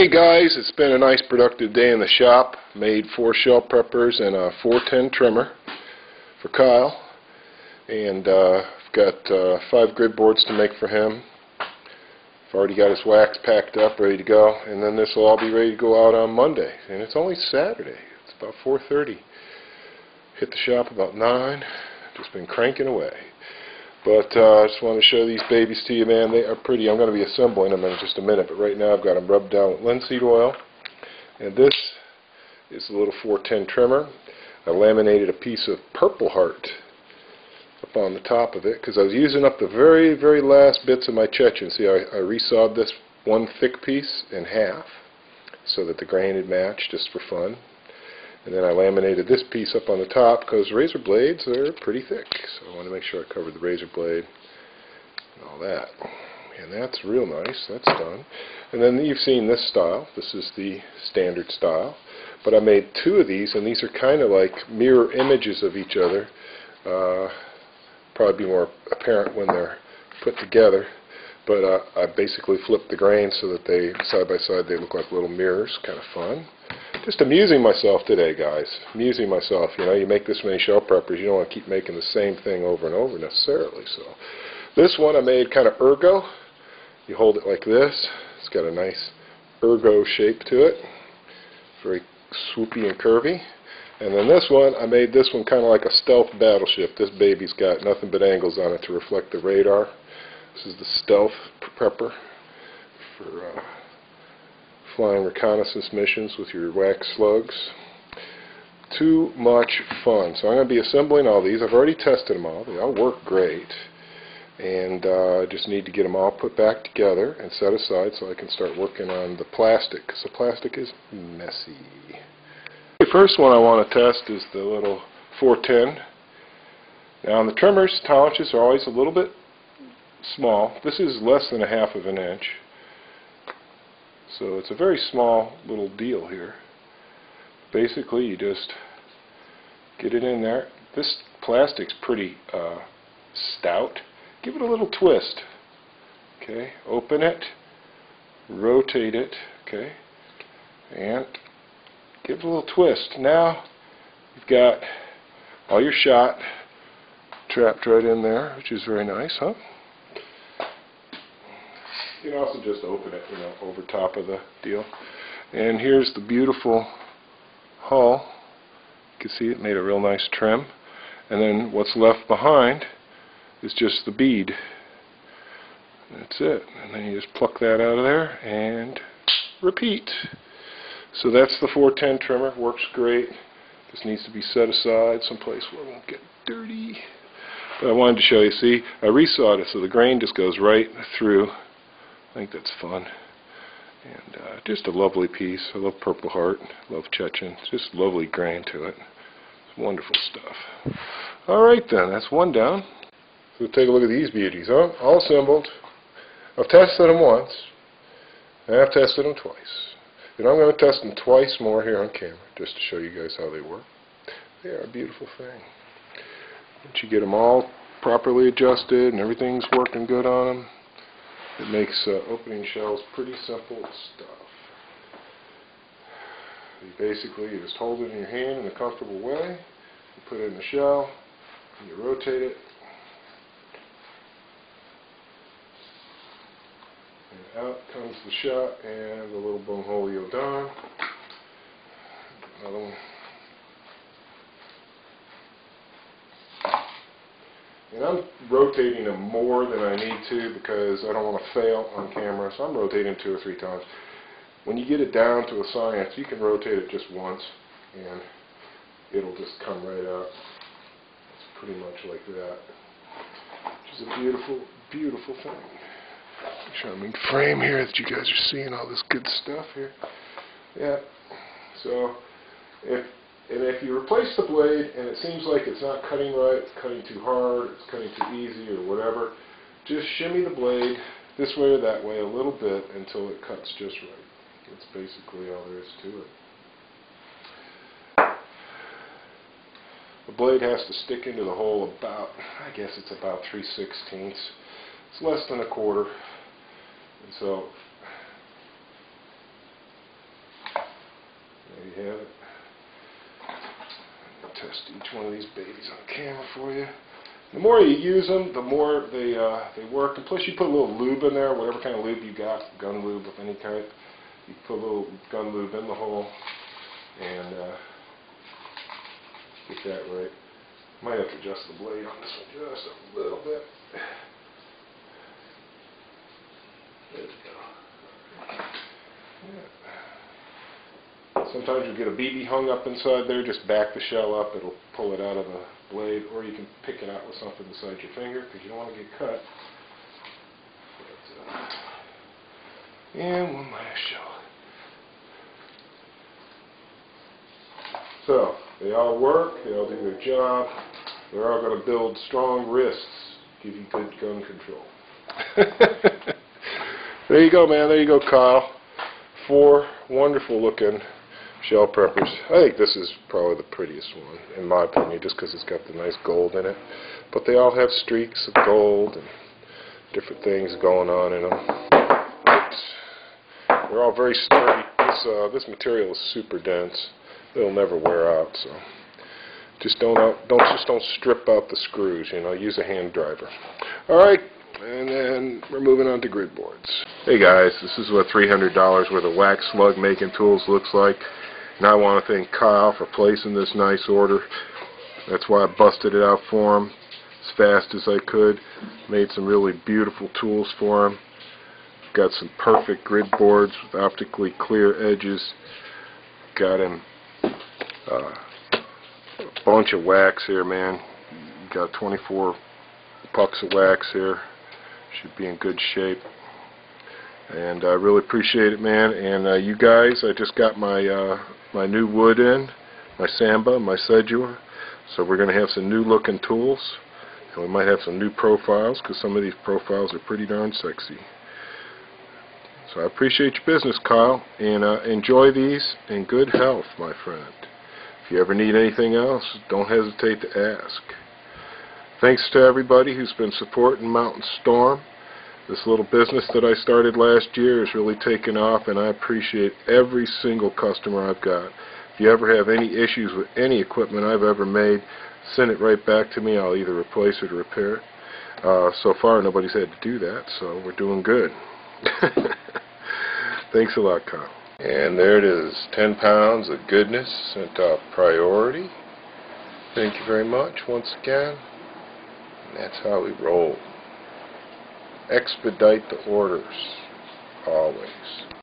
Hey guys, it's been a nice productive day in the shop. Made 4 shell preppers and a 410 trimmer for Kyle. And I've got 5 grid boards to make for him. I've already got his wax packed up, ready to go. And then this will all be ready to go out on Monday. And it's only Saturday. It's about 4:30. Hit the shop about 9. Just been cranking away. But I just want to show these babies to you, man. They are pretty. I'm going to be assembling them in just a minute, but right now I've got them rubbed down with linseed oil. And this is a little 410 trimmer. I laminated a piece of Purple Heart up on the top of it because I was using up the very, very last bits of my Chechen. See, I resawed this one thick piece in half so that the grain would match, just for fun. And then I laminated this piece up on the top because razor blades are pretty thick. So I want to make sure I cover the razor blade and all that. And that's real nice. That's done. And then you've seen this style. This is the standard style. But I made 2 of these, and these are kind of like mirror images of each other. Probably be more apparent when they're put together. But I basically flipped the grain so that they, side by side, they look like little mirrors. Kind of fun. Just amusing myself today, guys. Amusing myself. You know, you make this many shell preppers, you don't want to keep making the same thing over and over necessarily. So this one I made kind of ergo. You hold it like this. It's got a nice ergo shape to it. Very swoopy and curvy. And then this one, I made this one kind of like a stealth battleship. This baby's got nothing but angles on it to reflect the radar. This is the stealth prepper for flying reconnaissance missions with your wax slugs. Too much fun. So I'm going to be assembling all these. I've already tested them all. They all work great. And I just need to get them all put back together and set aside so I can start working on the plastic, because the plastic is messy. The first one I want to test is the little 410. Now on the trimmers, tolerances are always a little bit small. This is less than 1/2 of an inch. So it's a very small little deal here. Basically, you just get it in there. This plastic's pretty stout. Give it a little twist. Okay, open it, rotate it, okay, and give it a little twist. Now you've got all your shot trapped right in there, which is very nice, huh? You can also just open it, you know, over top of the deal. And here's the beautiful hull. You can see it made a real nice trim. And then what's left behind is just the bead. That's it. And then you just pluck that out of there and repeat. So that's the 410 trimmer. Works great. This needs to be set aside someplace where it won't get dirty. But I wanted to show you, see, I resawed it so the grain just goes right through. I think that's fun. And just a lovely piece. I love Purple Heart. I love Chechen. It's just lovely grain to it. It's wonderful stuff. Alright then, that's one down. So take a look at these beauties, huh? All assembled. I've tested them once. And I've tested them twice. And I'm going to test them twice more here on camera, just to show you guys how they work. They are a beautiful thing. Once you get them all properly adjusted and everything's working good on them, it makes opening shells pretty simple stuff. You just hold it in your hand in a comfortable way. You put it in the shell, and you rotate it, and out comes the shot and the little bunholio done. Another one. And I'm rotating them more than I need to because I don't want to fail on camera, so I'm rotating 2 or 3 times. When you get it down to a science, you can rotate it just once and it'll just come right out. It's pretty much like that. Which is a beautiful, beautiful thing. Make sure I'm in frame here that you guys are seeing all this good stuff here. Yeah. So if you replace the blade and it seems like it's not cutting right, it's cutting too hard, it's cutting too easy or whatever, just shimmy the blade this way or that way a little bit until it cuts just right. That's basically all there is to it. The blade has to stick into the hole about, I guess it's about 3/16. It's less than 1/4. And so have it. I'll test each one of these babies on camera for you. The more you use them, the more they work. And plus, you put a little lube in there, whatever kind of lube you got, gun lube of any type. You put a little gun lube in the hole and get that right. Might have to adjust the blade on this one just a little bit. There we go. Yeah. Sometimes you'll get a BB hung up inside there. Just back the shell up. It'll pull it out of the blade, or you can pick it out with something beside your finger because you don't want to get cut. But, and one last shell. So, they all work, they all do their job, they're all going to build strong wrists, give you good gun control. There you go, man, there you go, Kyle. 4 wonderful looking shell preppers. I think this is probably the prettiest one, in my opinion, just because it's got the nice gold in it. But they all have streaks of gold and different things going on in them. They're all very sturdy. This material is super dense. It'll never wear out, so just don't strip out the screws. You know, use a hand driver. All right, and then we're moving on to grid boards. Hey guys, this is what $300 worth of wax slug making tools looks like, and I want to thank Kyle for placing this nice order. That's why I busted it out for him as fast as I could. Made some really beautiful tools for him. Got some perfect grid boards with optically clear edges. Got him a bunch of wax here, man. Got 24 pucks of wax here. Should be in good shape. And I really appreciate it, man. And you guys, I just got my my new wood in, my Samba, my Sedua. So we're going to have some new looking tools. And we might have some new profiles, because some of these profiles are pretty darn sexy. So I appreciate your business, Kyle, and enjoy these in good health, my friend. If you ever need anything else, don't hesitate to ask. Thanks to everybody who's been supporting Mountain Storm. This little business that I started last year has really taken off, and I appreciate every single customer I've got. If you ever have any issues with any equipment I've ever made, send it right back to me. I'll either replace it or repair it. So far, nobody's had to do that, so we're doing good. Thanks a lot, Kyle. And there it is, 10 pounds of goodness sent off priority. Thank you very much once again. And that's how we roll. Expedite the orders, always.